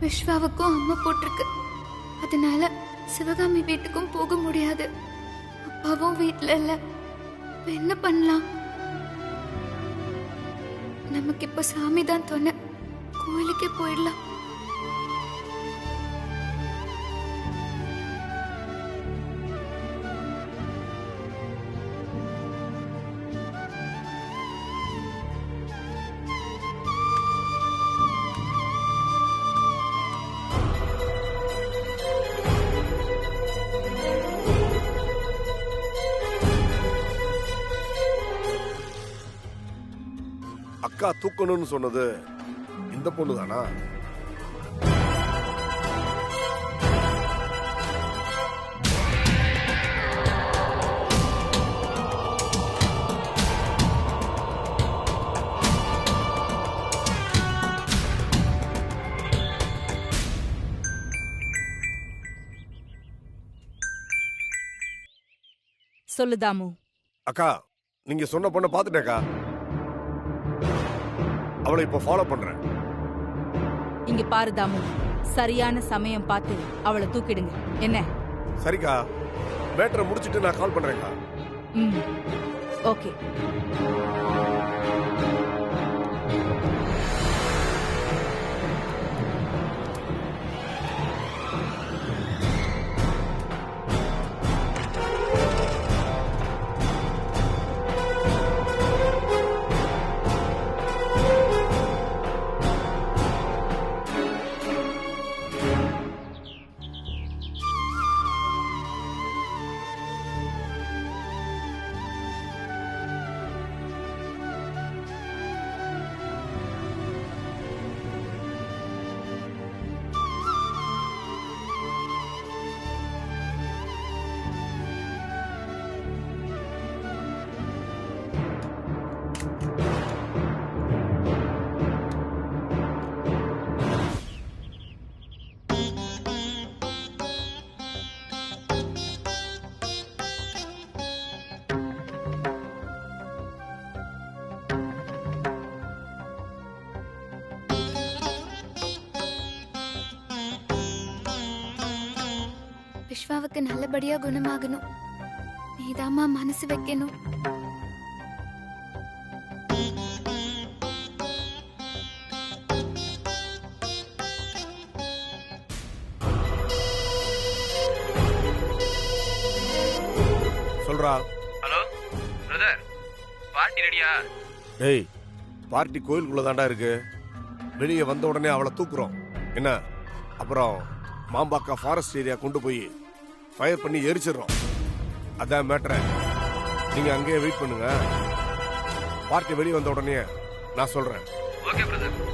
விஸ்வாவுக்கும் அம்மா போட்டிருக்கு. அதனால சிவகாமி வீட்டுக்கும் போக முடியாது. அப்பாவும் வீட்டுல இல்ல. இப்ப என்ன பண்ணலாம்? நமக்கு இப்ப சாமி தான் துணை. கோயிலுக்கே போயிடலாம். அக்கா தூக்கணும்னு சொன்னது இந்த பொண்ணு தானா? சொல்லு தாமு. அக்கா, நீங்க சொன்ன பொண்ணை பாத்துட்டேக்கா. அவளை இப்ப ஃபாலோ பண்றேன். இங்க பாரு தாமு, சரியான சமயம் பார்த்து அவளை தூக்கிடுங்க. என்ன? சரிக்கா, மேட்டரை முடிச்சிட்டு நான் கால் பண்றேன்க்கா. ஓகே. விஸ்வாவுக்கு நல்லபடியா குணமாகணும். நீதாம்மா மனசு வைக்கணும். சொல்றா. ஹலோ பிரதர், பார்ட்டி ரெடியா? டேய், பார்ட்டி கோயிலுக்குள்ள தாண்டா இருக்கு. வெளியே வந்த உடனே அவளை தூக்குறோம். என்ன? அப்புறம் மாம்பாக்கா ஃபாரஸ்ட் ஏரியா கொண்டு போய் ஃபயர் பண்ணி எரிச்சிடுறோம். அதான் மேட்டர். நீங்க அங்கேயே வெயிட் பண்ணுங்க. பார்ட்டி வெளியே வந்த உடனே நான் சொல்றேன். Okay brother.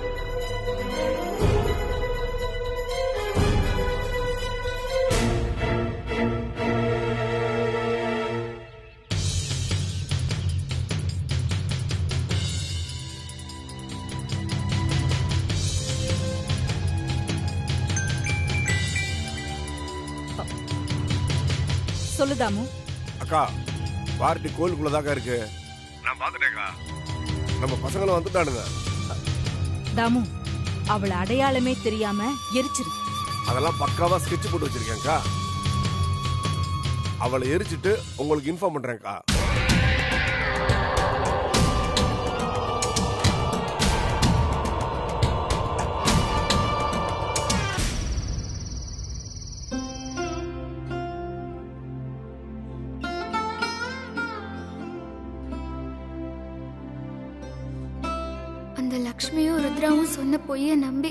சொல்லு தாமு. அக்கா, பார்ட்டி கோயிலுக்குள்ளதாக்கா இருக்கு. நான் பாத்துட்டேக்கா. நம்ம பசங்களும் வந்துட்டானுங்க. தாமு, அவளை அடையாளமே தெரியாம எரிச்சிரு. அதெல்லாம் பக்காவா ஸ்கெட்ச் போட்டு வச்சிருக்கேன்க்கா. அவளை எரிச்சிட்டு உங்களுக்கு இன்ஃபார்ம் பண்றேன்க்கா. அந்த லக்ஷ்மியும் ருத்ராவும் சொன்ன பொய்ய நம்பி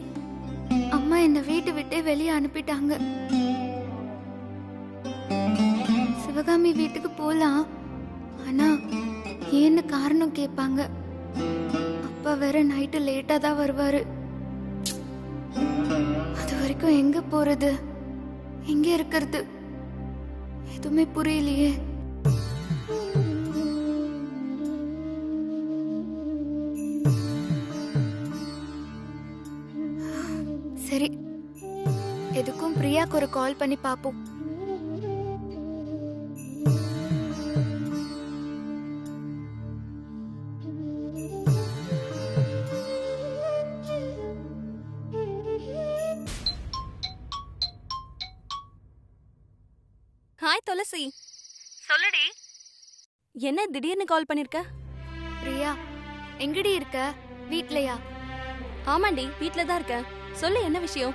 அம்மா என்ன வீட்டை விட்டே வெளியே அனுப்பிட்டாங்க. சிவகாமி வீட்டுக்கு போலாம், ஆனா ஏன்னு காரணம் கேட்பாங்க. அப்பா வேற நைட்டு லேட்டா தான் வருவாரு. அது வரைக்கும் எங்க போறது, எங்க இருக்கிறது, எதுவுமே புரியலையே. சரி, எதுக்கும் பிரியாக்கு ஒரு கால் பண்ணி பாப்போம். ஹாய் துளசி. சொல்லுடி. என்ன திடீர்னு கால் பண்ணிருக்க? பிரியா, எங்கடி இருக்க? வீட்லயா? ஆமாண்டி, வீட்ல தான் இருக்க. சொல்லு, என்ன விஷயம்?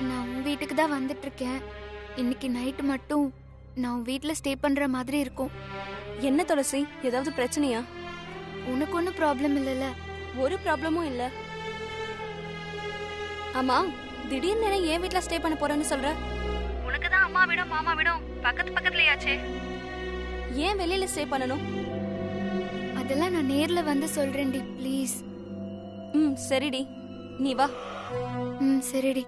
நான் உன் வீட்டுக்கு தான் வந்துட்டு இருக்கேன். இன்னைக்கு நைட்டு மட்டும் நான் உன் வீட்ல ஸ்டே பண்ற மாதிரி இருக்கும். என்ன துளசி, ஏதாவது பிரச்சனையா? உனக்கு ஒன்றும் ப்ராப்ளம் இல்லைல்ல? ஒரு ப்ராப்ளமும் இல்ல. ஆமா, திடீர்னு ஏன் வீட்ல ஸ்டே பண்ண போறேன்னு சொல்ற? உனக்கு தான் அம்மா வீடும் மாமா வீடும் பக்கத்துலயாச்சே. ஏன் வெளியில ஸ்டே பண்ணணும்? அதெல்லாம் நான் நேர்ல வந்து சொல்றேன்டி, ப்ளீஸ். சரிடி, நீ வா. சரிடி.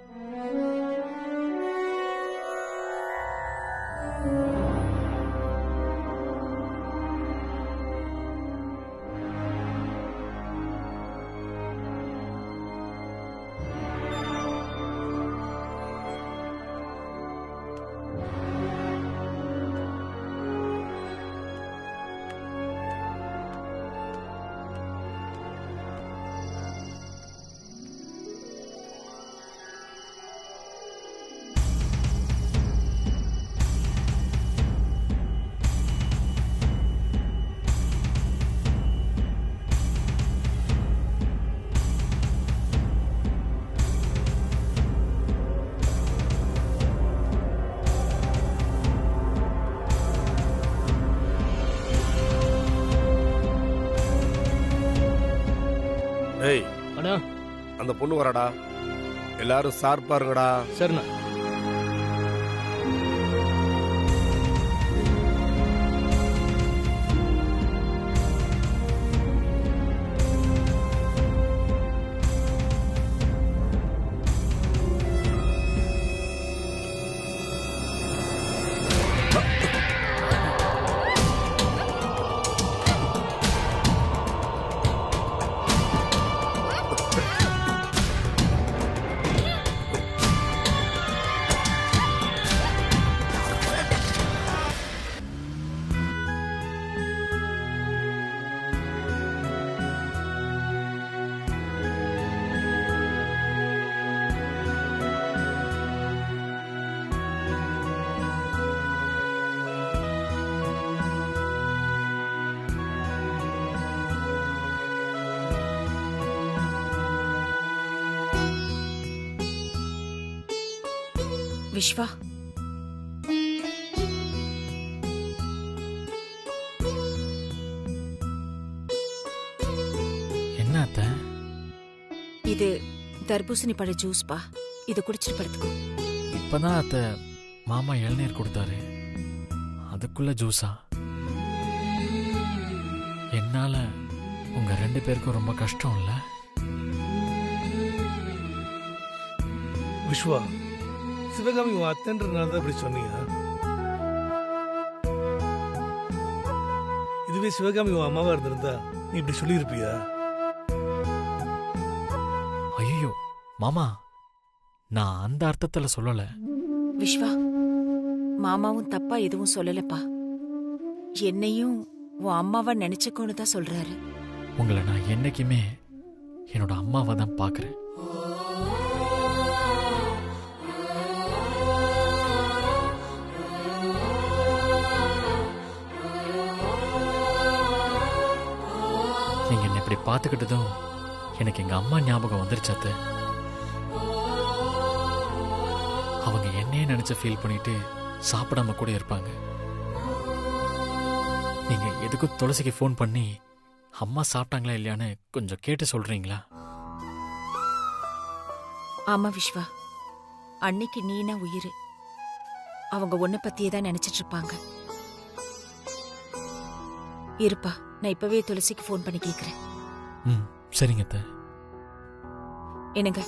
ஏய் அண்ணா, அந்த பொண்ணு வரடா. எல்லாரும் ஷார்ப்பா இருங்கடா. சரிண்ணா. விஸ்வா, என்ன அத்தை? இது தர்பூசணி பழ ஜூஸ் பா. இது குடிச்சிட்டு படுத்துக்கோ. இப்பதான் அத்தை மாமா இளநீர் கொடுத்தாரு, அதுக்குள்ள ஜூஸா? என்னால உங்க 2 பேருக்கும் ரொம்ப கஷ்டம் இல்ல? விஸ்வா, சிவகாமி உன் அத்தன்றதுனால தான் இப்படி சொன்னீங்க. இதுவே சிவகாமி உன் அம்மாவா இருந்திருந்தா நீ இப்படி சொல்லியிருப்பியா? ஐயோ மாமா, நான் அந்த அர்த்தத்துல சொல்லல. விஸ்வா, மாமாவும் தப்பா எதுவும் சொல்லலப்பா. என்னையும் உன் அம்மாவா நினைச்சுக்கோன்னு தான் சொல்றாரு. உங்களை நான் என்னைக்குமே என்னோட அம்மாவை தான் பாக்குறேன். நீங்க என்ன இப்படி பார்த்துக்கிட்டதும் எனக்கு எங்க அம்மா ஞாபகம் வந்துருச்சாத்த. அவங்க என்னையே நினைச்சு ஃபீல் பண்ணிட்டு சாப்பிடாம கூட இருப்பாங்க. நீங்க எதுக்கும் துளசிக்கு ஃபோன் பண்ணி அம்மா சாப்பிட்டாங்களா இல்லையான்னு கொஞ்சம் கேட்டு சொல்றீங்களா? ஆமா விஸ்வா, அன்னைக்கு நீனா உயிர். அவங்க உன்னை பத்தியே தான் நினைச்சிட்டு இருப்பாங்க. இருப்பா, நான் இப்பவே துளசிக்கு ஃபோன் பண்ணி கேக்குறேன். சரிங்க அத்தை. என்னங்க,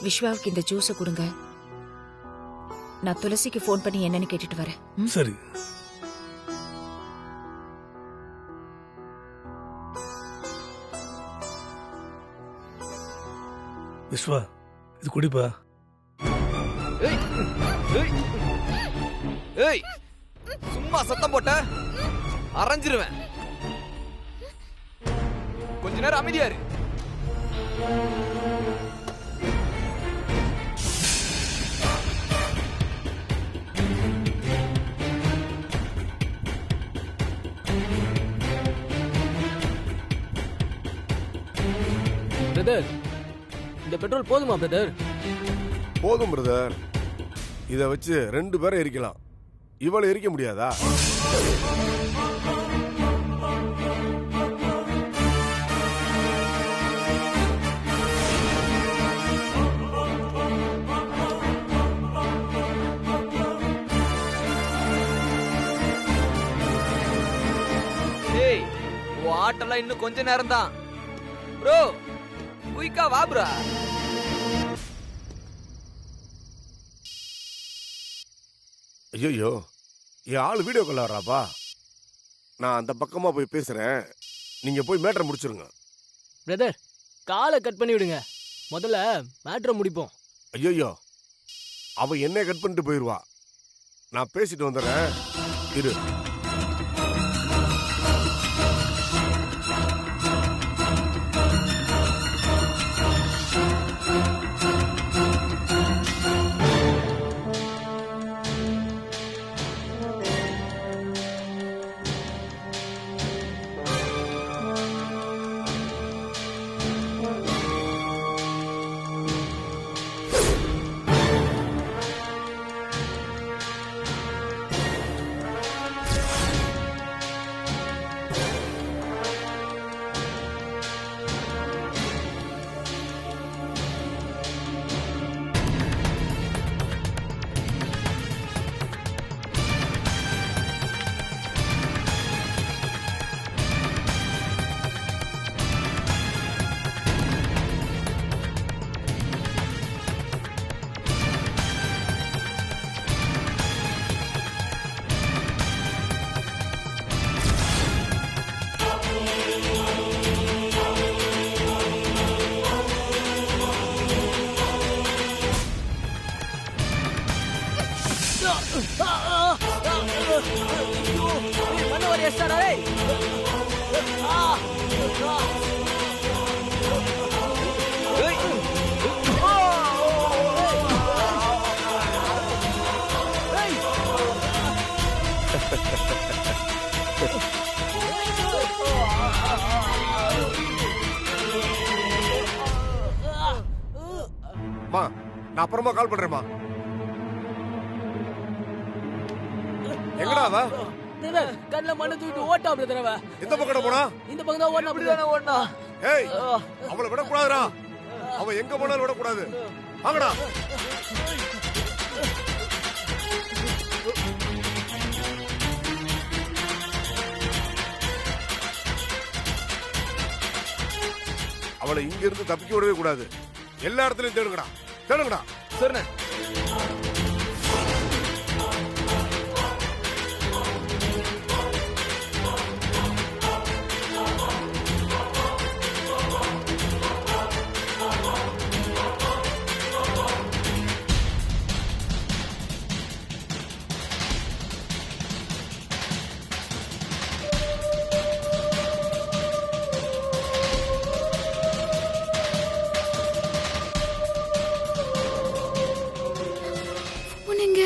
விஸ்வாவுக்கு இந்த ஜூஸை கொடுங்க. நான் துளசிக்கு ஃபோன் பண்ணி என்னன்னு கேட்டுட்டு வரேன். சரி. விஸ்வா, இது குடிப்பா. ஏய், சும்மா சத்தம் போட்ட அரைஞ்சிருவேன். கொஞ்ச நேரம் அமைதியா இரு. பிரதர், இந்த பெட்ரோல் போதுமா பிரதர்? போதும் பிரதர். இதை வச்சு 2 பேரை எரிக்கலாம். இவளை எரிக்க முடியாதா? ஏய், உன் ஆட்டெல்லாம் இன்னும் கொஞ்ச நேரம் தான். ப்ரோ, குயிக்கா வா ப்ரோ. ஐயோ, என் ஆள் வீடியோ கால் வர்றாப்பா. நான் அந்த பக்கமா போய் பேசுறேன். நீங்க போய் மேட்டரை முடிச்சிருங்க. பிரதர், காலை கட் பண்ணி விடுங்க. முதல்ல மேட்ரை முடிப்போம். ஐயோ, அவ என்ன கட் பண்ணிட்டு போயிருவா. நான் பேசிட்டு வந்துடுறேன். இரு. மா, நான் அப்புறமா கால் பண்றேன்மா. எங்கடா அவ? பிரதர், கண்ணுல மண்ணு தூக்கிட்டு ஓட்டா பிரதர். அவ எந்த பக்கம் போனா? இந்த பக்கம் தான் ஓடணும். அப்படிதானே ஓடணும். ஏய், அவளை விடக்கூடாதுடா. அவ எங்க போனாலும் விடக்கூடாது. வாங்கடா. அவளை இங்க இருந்து தப்பிக்க விடவே கூடாது. எல்லா இடத்துலயும் தேடுங்கடா, தேடுங்கடா. சரிண்ணே. போனீங்க.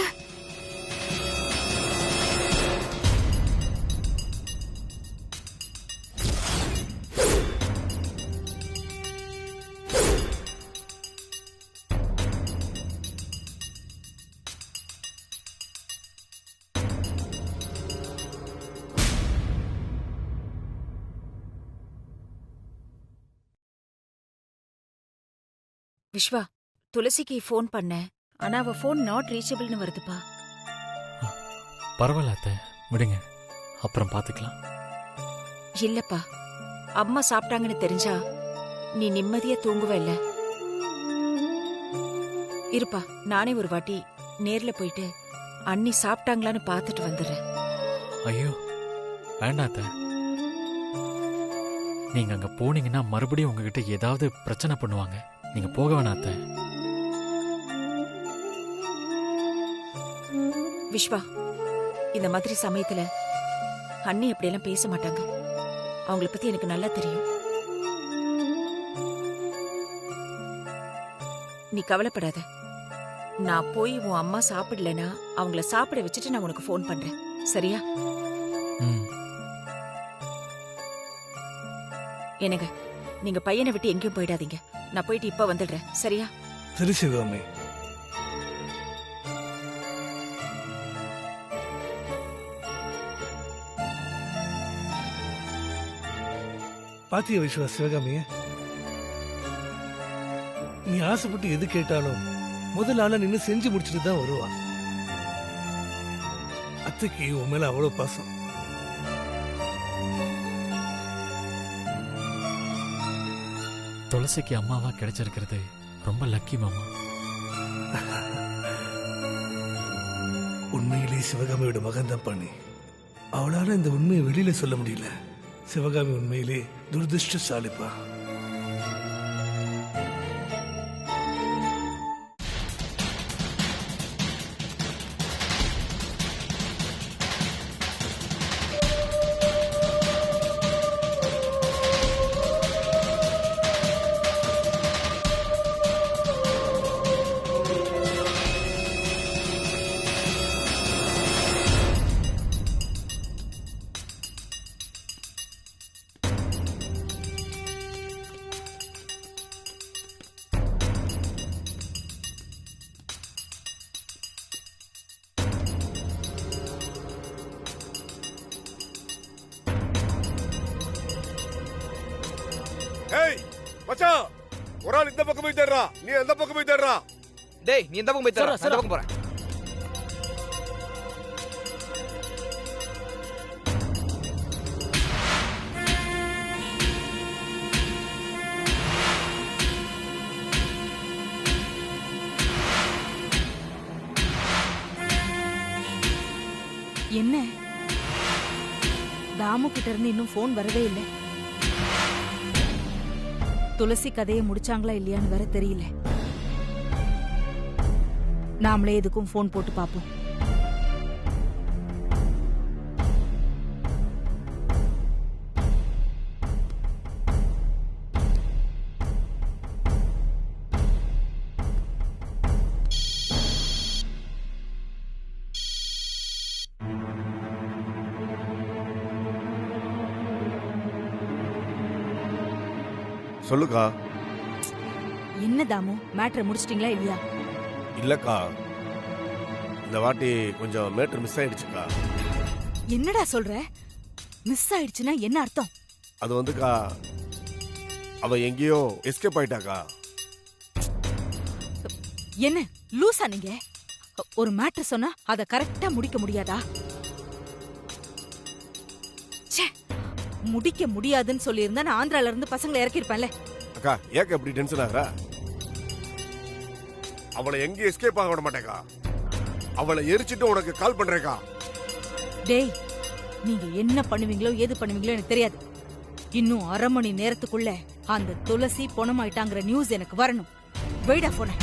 விஸ்வா, துளசிக்கு ஃபோன் பண்ணேன். ஆனா அவ ஃபோன் நாட் ரீச்சபிள்னு வருதுப்பா. பரவாயில்ல அத்தை, விடுங்க, அப்புறம் பார்த்துக்கலாம். இல்லப்பா, அம்மா சாப்பிட்டாங்கன்னு தெரிஞ்சா நீ நிம்மதியா தூங்குவ இல்ல. இருப்பா, நானே ஒரு வாட்டி நேர்ல போயிட்டு அண்ணி சாப்பிட்டாங்களான்னு பார்த்துட்டு வந்துடுறேன். ஐயோ வேண்டாம் அத்தை. நீங்க அங்க போனீங்கன்னா மறுபடியும் உங்ககிட்ட ஏதாவது பிரச்சனை பண்ணுவாங்க. நீங்க போக வேணாம் அத்தை. விஸ்வா, இந்த மாதிரி சமயத்துல அண்ணி அப்படியெல்லாம் பேச மாட்டாங்க. அவங்கள பத்தி எனக்கு நல்லா தெரியும். நீ கவலைப்படாத. நான் போய் உன் அம்மா சாப்பிடலனா அவங்கள சாப்பிட வச்சுட்டு நான் உனக்கு ஃபோன் பண்றேன். சரியா? ம். என்னங்க, நீங்க பையனை விட்டு எங்கேயும் போயிடாதீங்க. நான் போயிட்டு இப்ப வந்துடுறேன், சரியா? சரி சிவகாமி. பாத்திய விஸ்வா சிவகாமிய, நீ ஆசைப்பட்டு எது கேட்டாலும் முதல் ஆளா நின்னு செஞ்சு முடிச்சுட்டு தான் வருவா. அத்தைக்கு உன் மேல அவ்வளவு பாசம். துளசிக்கு அம்மாவா கிடைச்சிருக்கிறது ரொம்ப லக்கி மாமா. உண்மையிலே சிவகாமியோட மகன் தான் பண்ணி. அவளால இந்த உண்மையை வெளியில சொல்ல முடியல. சிவகாமி உண்மையிலே துரதிருஷ்டசாலிப்பா. ஏய் மச்சான், ஒரு ஆள் இந்த பக்கம் போய் தேடுறா, நீ அந்த பக்கம் போய் தேடுறா. டேய் நீ எந்த பக்கம் போய் தர, சரி, நான் இந்த பக்கம் போறேன். என்ன தாமு கிட்ட இருந்து இன்னும் போன் வரவே இல்லை. துளசி கதையை முடிச்சாங்களா இல்லையான்னு வேற தெரியல. நாமளே எதுக்கும் போன் போட்டு பாப்போம். சொல்லுக்கா. என்ன தாமு, மேட்டரை முடிச்சிட்டீங்களா இல்லையா? இல்லக்கா, இந்த வாட்டி கொஞ்சம் மேட்டர் மிஸ் ஆயிடுச்சுக்கா. என்னடா சொல்ற? மிஸ் ஆயிடுச்சுன்னா என்ன அர்த்தம்? அது வந்துக்கா, அவ எங்கேயோ எஸ்கேப் ஆயிட்டாக்கா. என்ன லூசா நீங்க? ஒரு மேட்டர் சொன்னா அத கரெக்டா முடிக்க முடியாதா? ச்சே, முடிக்க முடியாதுன்னு சொல்லியிருந்தா நான் ஆந்திரால இருந்து பசங்களை இறக்கிருப்பேன்ல. அக்கா ஏக்க எப்படி டென்ஷன் ஆகுறா? அவளை எங்கேயும் எஸ்கேப் ஆக விட மாட்டேக்கா. அவளை எரிச்சிட்டு உனக்கு கால் பண்றேக்கா. டேய், நீங்க என்ன பண்ணுவீங்களோ ஏது பண்ணுவீங்களோ எனக்கு தெரியாது. இன்னும் 1/2 மணி நேரத்துக்குள்ள அந்த துளசி பொணமாயிட்டாங்கிற நியூஸ் எனக்கு வரணும். வெயிடா போன